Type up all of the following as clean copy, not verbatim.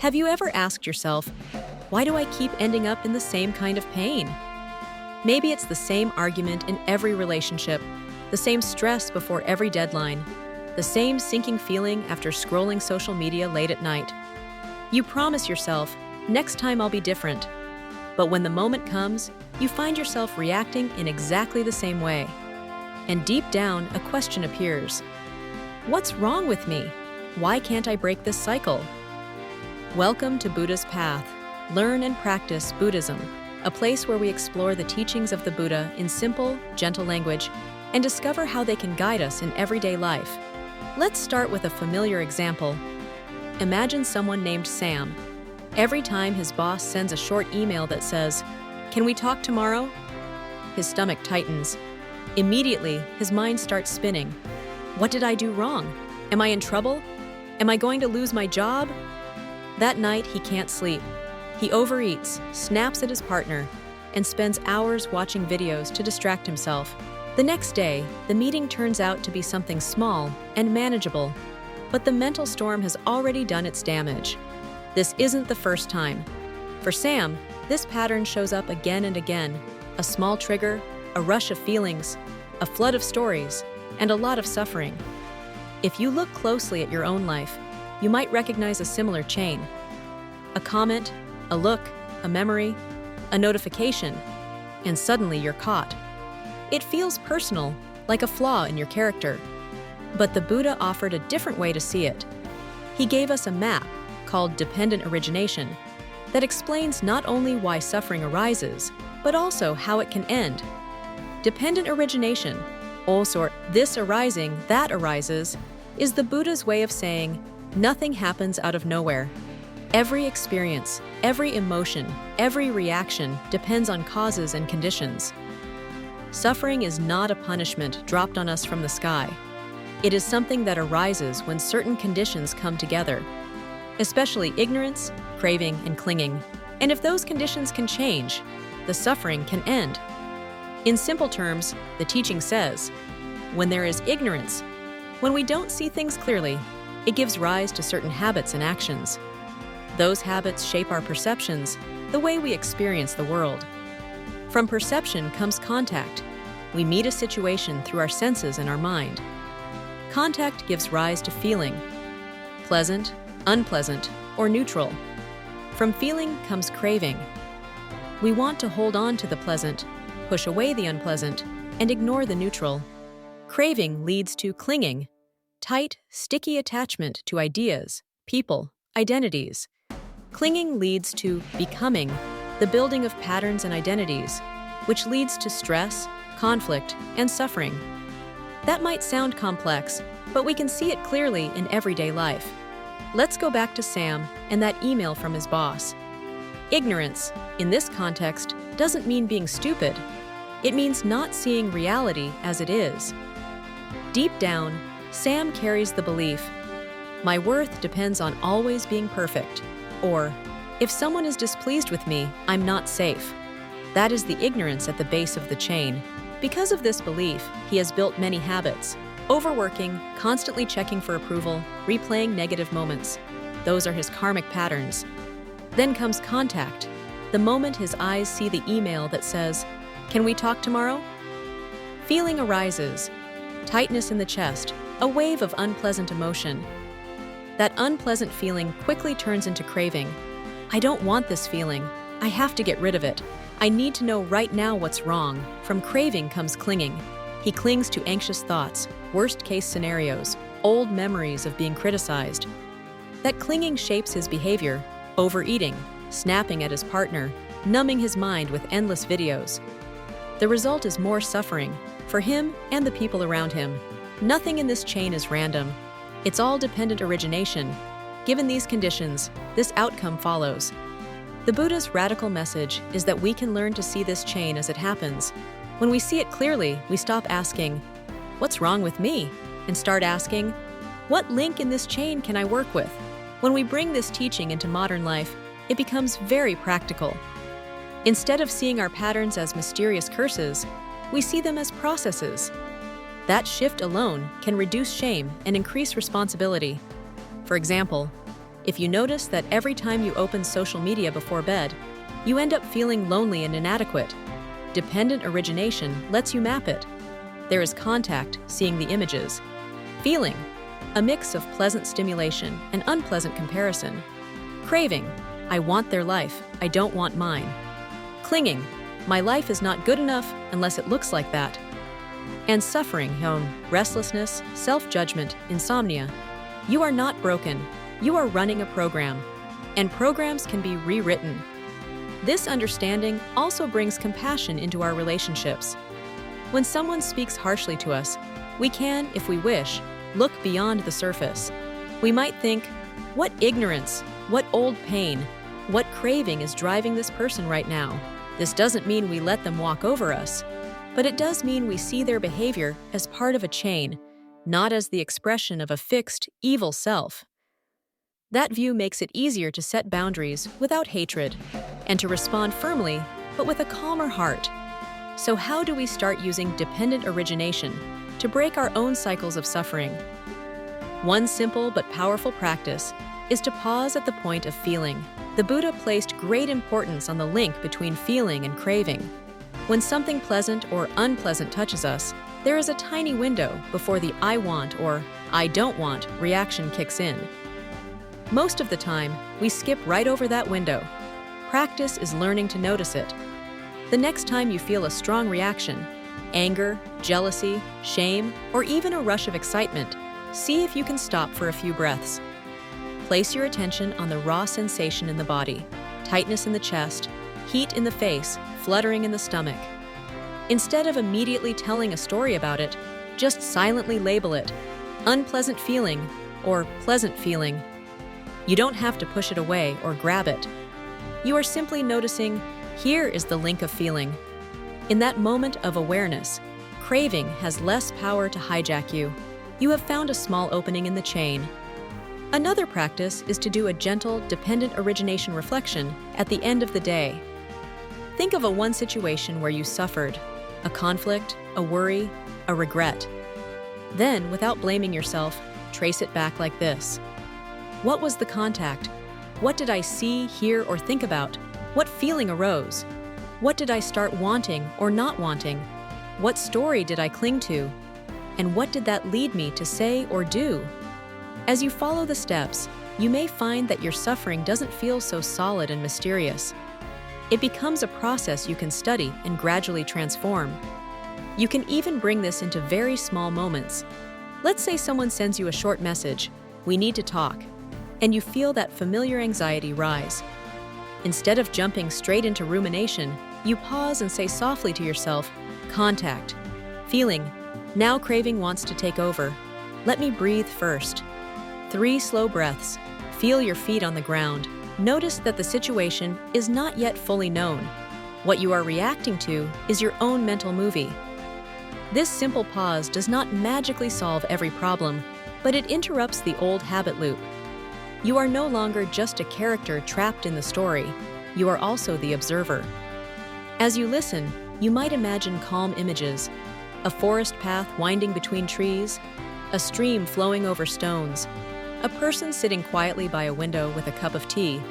Have you ever asked yourself, why do I keep ending up in the same kind of pain? Maybe it's the same argument in every relationship, the same stress before every deadline, the same sinking feeling after scrolling social media late at night. You promise yourself, next time I'll be different. But when the moment comes, you find yourself reacting in exactly the same way. And deep down, a question appears. What's wrong with me? Why can't I break this cycle? Welcome to Buddha's Path. Learn and practice Buddhism, a place where we explore the teachings of the Buddha in simple, gentle language and discover how they can guide us in everyday life. Let's start with a familiar example. Imagine someone named Sam. Every time his boss sends a short email that says, "Can we talk tomorrow?" His stomach tightens. Immediately, his mind starts spinning. What did I do wrong? Am I in trouble? Am I going to lose my job? That night, he can't sleep. He overeats, snaps at his partner, and spends hours watching videos to distract himself. The next day, the meeting turns out to be something small and manageable, but the mental storm has already done its damage. This isn't the first time. For Sam, this pattern shows up again and again. A small trigger, a rush of feelings, a flood of stories, and a lot of suffering. If you look closely at your own life, you might recognize a similar chain. A comment, a look, a memory, a notification, and suddenly you're caught. It feels personal, like a flaw in your character. But the Buddha offered a different way to see it. He gave us a map, called dependent origination, that explains not only why suffering arises, but also how it can end. Dependent origination, also this arising, that arises, is the Buddha's way of saying, nothing happens out of nowhere. Every experience, every emotion, every reaction depends on causes and conditions. Suffering is not a punishment dropped on us from the sky. It is something that arises when certain conditions come together, especially ignorance, craving, and clinging. And if those conditions can change, the suffering can end. In simple terms, the teaching says, when there is ignorance, when we don't see things clearly, it gives rise to certain habits and actions. Those habits shape our perceptions, the way we experience the world. From perception comes contact. We meet a situation through our senses and our mind. Contact gives rise to feeling, pleasant, unpleasant, or neutral. From feeling comes craving. We want to hold on to the pleasant, push away the unpleasant, and ignore the neutral. Craving leads to clinging, tight, sticky attachment to ideas, people, identities. Clinging leads to becoming, the building of patterns and identities, which leads to stress, conflict, and suffering. That might sound complex, but we can see it clearly in everyday life. Let's go back to Sam and that email from his boss. Ignorance, in this context, doesn't mean being stupid. It means not seeing reality as it is. Deep down, Sam carries the belief, my worth depends on always being perfect, or, if someone is displeased with me, I'm not safe. That is the ignorance at the base of the chain. Because of this belief, he has built many habits. Overworking, constantly checking for approval, replaying negative moments. Those are his karmic patterns. Then comes contact. The moment his eyes see the email that says, "Can we talk tomorrow?" Feeling arises. Tightness in the chest, a wave of unpleasant emotion. That unpleasant feeling quickly turns into craving. I don't want this feeling. I have to get rid of it. I need to know right now what's wrong. From craving comes clinging. He clings to anxious thoughts, worst-case scenarios, old memories of being criticized. That clinging shapes his behavior, overeating, snapping at his partner, numbing his mind with endless videos. The result is more suffering, for him and the people around him. Nothing in this chain is random. It's all dependent origination. Given these conditions, this outcome follows. The Buddha's radical message is that we can learn to see this chain as it happens. When we see it clearly, we stop asking, "What's wrong with me?" and start asking, "What link in this chain can I work with?" When we bring this teaching into modern life, it becomes very practical. Instead of seeing our patterns as mysterious curses, we see them as processes. That shift alone can reduce shame and increase responsibility. For example, If you notice that every time you open social media before bed, you end up feeling lonely and inadequate, dependent origination lets you map it. There is contact, seeing the images. Feeling, a mix of pleasant stimulation and unpleasant comparison. Craving, I want their life, I don't want mine. Clinging, my life is not good enough unless it looks like that. And suffering, restlessness, self-judgment, insomnia. You are not broken, you are running a program, and programs can be rewritten. This understanding also brings compassion into our relationships. When someone speaks harshly to us, we can, if we wish, look beyond the surface. We might think, what ignorance, what old pain, what craving is driving this person right now? This doesn't mean we let them walk over us, but it does mean we see their behavior as part of a chain, not as the expression of a fixed, evil self. That view makes it easier to set boundaries without hatred, and to respond firmly, but with a calmer heart. So how do we start using dependent origination to break our own cycles of suffering? One simple but powerful practice is to pause at the point of feeling. The Buddha placed great importance on the link between feeling and craving. When something pleasant or unpleasant touches us, there is a tiny window before the I want or I don't want reaction kicks in. Most of the time, we skip right over that window. Practice is learning to notice it. The next time you feel a strong reaction, anger, jealousy, shame, or even a rush of excitement, see if you can stop for a few breaths. Place your attention on the raw sensation in the body, tightness in the chest, heat in the face, fluttering in the stomach. Instead of immediately telling a story about it, just silently label it, unpleasant feeling or pleasant feeling. You don't have to push it away or grab it. You are simply noticing, here is the link of feeling. In that moment of awareness, craving has less power to hijack you. You have found a small opening in the chain. Another practice is to do a gentle, dependent origination reflection at the end of the day. Think of one situation where you suffered, a conflict, a worry, a regret. Then, without blaming yourself, trace it back like this. What was the contact? What did I see, hear, or think about? What feeling arose? What did I start wanting or not wanting? What story did I cling to? And what did that lead me to say or do? As you follow the steps, you may find that your suffering doesn't feel so solid and mysterious. It becomes a process you can study and gradually transform. You can even bring this into very small moments. Let's say someone sends you a short message, "We need to talk," and you feel that familiar anxiety rise. Instead of jumping straight into rumination, you pause and say softly to yourself, "Contact." Feeling, now craving wants to take over. Let me breathe first. 3 slow breaths. Feel your feet on the ground. Notice that the situation is not yet fully known. What you are reacting to is your own mental movie. This simple pause does not magically solve every problem, but it interrupts the old habit loop. You are no longer just a character trapped in the story. You are also the observer. As you listen, you might imagine calm images, a forest path winding between trees, a stream flowing over stones, a person sitting quietly by a window with a cup of tea,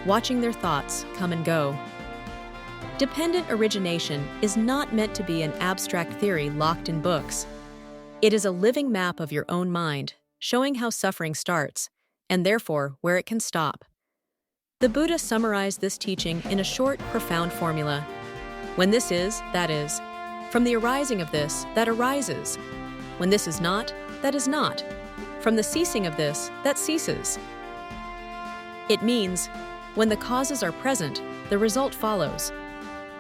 watching their thoughts come and go. Dependent origination is not meant to be an abstract theory locked in books. It is a living map of your own mind, showing how suffering starts, and therefore where it can stop. The Buddha summarized this teaching in a short, profound formula. When this is, that is. From the arising of this, that arises. When this is not, that is not. From the ceasing of this, that ceases. It means, when the causes are present, the result follows.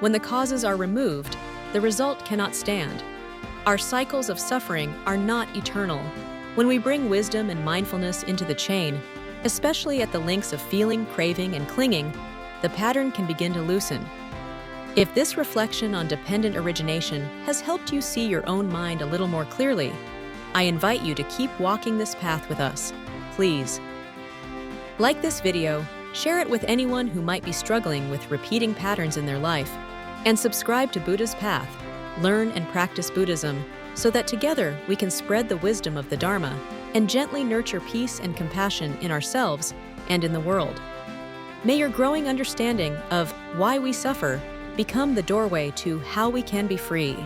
When the causes are removed, the result cannot stand. Our cycles of suffering are not eternal. When we bring wisdom and mindfulness into the chain, especially at the links of feeling, craving, and clinging, the pattern can begin to loosen. If this reflection on dependent origination has helped you see your own mind a little more clearly, I invite you to keep walking this path with us, please. Like this video, share it with anyone who might be struggling with repeating patterns in their life, and subscribe to Buddha's Path, learn and practice Buddhism, so that together we can spread the wisdom of the Dharma and gently nurture peace and compassion in ourselves and in the world. May your growing understanding of why we suffer become the doorway to how we can be free.